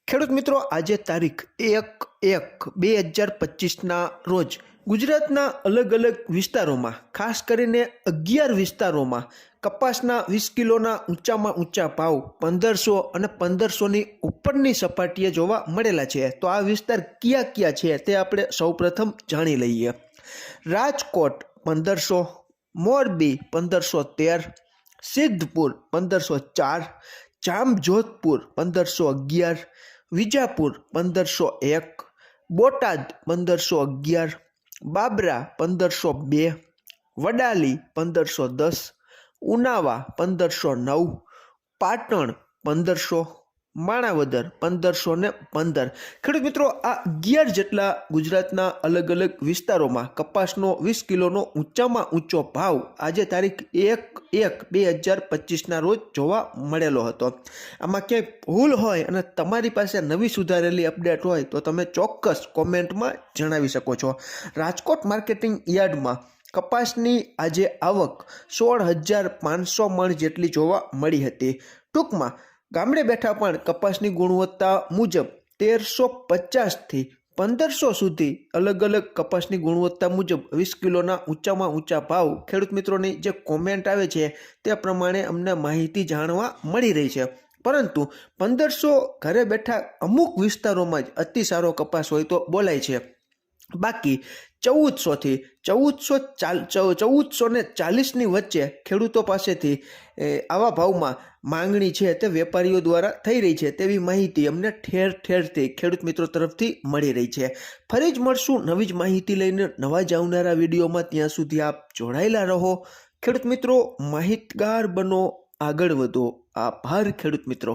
ખેડૂત મિત્રો, આજે તારીખ 1/1/2025ના રોજ ગુજરાતના અલગ અલગ વિસ્તારોમાં, ખાસ કરીને 11 વિસ્તારોમાં કપાસના 20 કિલોના ઊંચામાં ઊંચા ભાવ 1500 અને 1500ની ઉપરની સપાટીએ જોવા મળેલા છે. તો આ વિસ્તાર કયા કયા છે તે આપણે સૌપ્રથમ જાણી લઈએ. રાજકોટ 1500, મોરબી 1513, સિદ્ધપુર 1504, જામજોધપુર 1511, વિજાપુર 1501, બોટાદ 1511, બાબરા 1502, વડાલી 1510, ઉનાવા 1509, પાટણ 1500, માણાવદર 1515. ખેડૂત મિત્રો, આ 11 જેટલા ગુજરાતના અલગ અલગ વિસ્તારોમાં કપાસનો 20 કિલોનો ઊંચામાં ઊંચો ભાવ આજે તારીખ 1/1/2025ના રોજ જોવા મળેલો હતો. આમાં ક્યાંય ભૂલ હોય અને તમારી પાસે નવી સુધારેલી અપડેટ હોય તો તમે ચોક્કસ કોમેન્ટમાં જણાવી શકો છો. રાજકોટ માર્કેટિંગ યાર્ડમાં કપાસની આજે આવક 16,500 મણ જેટલી જોવા મળી હતી. ટૂંકમાં ગામડે બેઠા પણ કપાસની ગુણવત્તા મુજબ 1350થી 1500 સુધી અલગ અલગ કપાસની ગુણવત્તા મુજબ 20 કિલોના ઊંચામાં ઊંચા ભાવ ખેડૂત મિત્રોની જે કોમેન્ટ આવે છે તે પ્રમાણે અમને માહિતી જાણવા મળી રહી છે. પરંતુ 1500 ઘરે બેઠા અમુક વિસ્તારોમાં જ અતિ સારો કપાસ હોય તો બોલાય છે. બાકી 1400થી 1440ની વચ્ચે ખેડૂતો પાસેથી આવા ભાવમાં માંગણી છે તે વેપારીઓ દ્વારા થઈ રહી છે તેવી માહિતી અમને ઠેર ઠેરથી ખેડૂત મિત્રો તરફથી મળી રહી છે. ફરી જ મળશું નવી જ માહિતી લઈને નવા જ આવનારા વિડીયોમાં. ત્યાં સુધી આપ જોડાયેલા રહો. ખેડૂત મિત્રો, માહિતગાર બનો, આગળ વધો. આભાર ખેડૂત મિત્રો.